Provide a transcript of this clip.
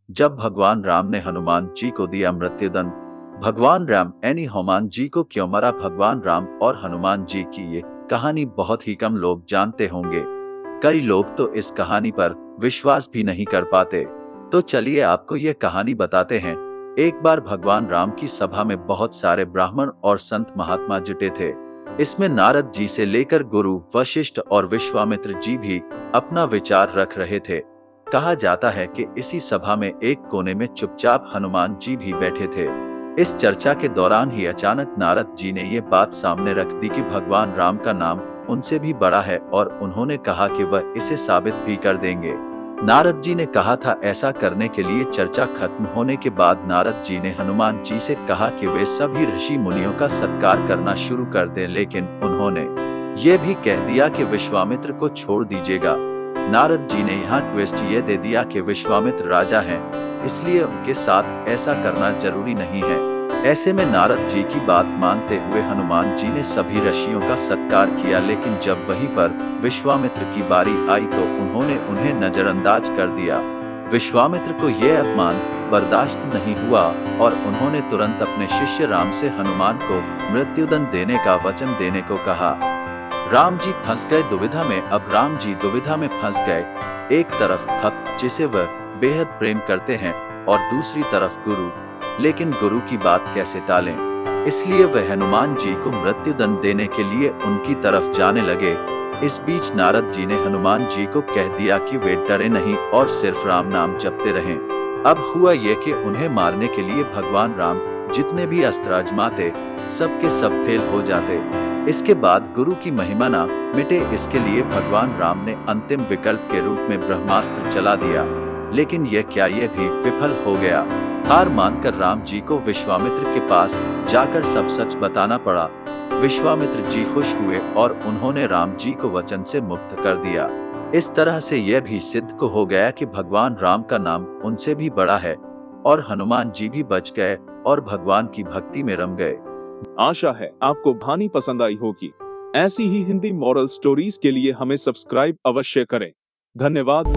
जब भगवान राम ने हनुमान जी को दिया मृत्युदंड। भगवान राम हनुमान जी को क्यों मरा? भगवान राम और हनुमान जी की ये कहानी बहुत ही कम लोग जानते होंगे। कई लोग तो इस कहानी पर विश्वास भी नहीं कर पाते। तो चलिए आपको ये कहानी बताते हैं। एक बार भगवान राम की सभा में बहुत सारे ब्राह्मण और संत महात्मा जुटे थे। इसमें नारद जी से लेकर गुरु वशिष्ठ और विश्वामित्र जी भी अपना विचार रख रहे थे। कहा जाता है कि इसी सभा में एक कोने में चुपचाप हनुमान जी भी बैठे थे। इस चर्चा के दौरान ही अचानक नारद जी ने ये बात सामने रख दी कि भगवान राम का नाम उनसे भी बड़ा है और उन्होंने कहा कि वह इसे साबित भी कर देंगे। नारद जी ने कहा था ऐसा करने के लिए चर्चा खत्म होने के बाद नारद जी ने हनुमान जी से कहा कि वे सभी ऋषि मुनियों का सत्कार करना शुरू कर दें, लेकिन उन्होंने ये भी कह दिया कि विश्वामित्र को छोड़ दीजिएगा। नारद जी ने यहाँ ट्विस्ट ये दे दिया कि विश्वामित्र राजा हैं, इसलिए उनके साथ ऐसा करना जरूरी नहीं है। ऐसे में नारद जी की बात मानते हुए हनुमान जी ने सभी ऋषियों का सत्कार किया, लेकिन जब वहीं पर विश्वामित्र की बारी आई तो उन्होंने उन्हें नजरअंदाज कर दिया। विश्वामित्र को यह अपमान बर्दाश्त नहीं हुआ और उन्होंने तुरंत अपने शिष्य राम से हनुमान को मृत्युदंड देने का वचन देने को कहा। राम जी फंस गए दुविधा में। अब राम जी दुविधा में फंस गए। एक तरफ भक्त जिसे वह बेहद प्रेम करते हैं और दूसरी तरफ गुरु, लेकिन गुरु की बात कैसे टालें? इसलिए वह हनुमान जी को मृत्युदंड देने के लिए उनकी तरफ जाने लगे। इस बीच नारद जी ने हनुमान जी को कह दिया कि वे डरे नहीं और सिर्फ राम नाम जपते रहें। अब हुआ ये कि उन्हें मारने के लिए भगवान राम जितने भी अस्त्र आजमाते सब के सब फेल हो जाते। इसके बाद गुरु की महिमा ना मिटे, इसके लिए भगवान राम ने अंतिम विकल्प के रूप में ब्रह्मास्त्र चला दिया, लेकिन यह भी विफल हो गया। हार मानकर राम जी को विश्वामित्र के पास जाकर सब सच बताना पड़ा। विश्वामित्र जी खुश हुए और उन्होंने राम जी को वचन से मुक्त कर दिया। इस तरह से यह भी सिद्ध को हो गया कि भगवान राम का नाम उनसे भी बड़ा है और हनुमान जी भी बच गए और भगवान की भक्ति में रम गए। आशा है आपको कहानी पसंद आई होगी। ऐसी ही हिंदी मॉरल स्टोरीज के लिए हमें सब्सक्राइब अवश्य करें। धन्यवाद।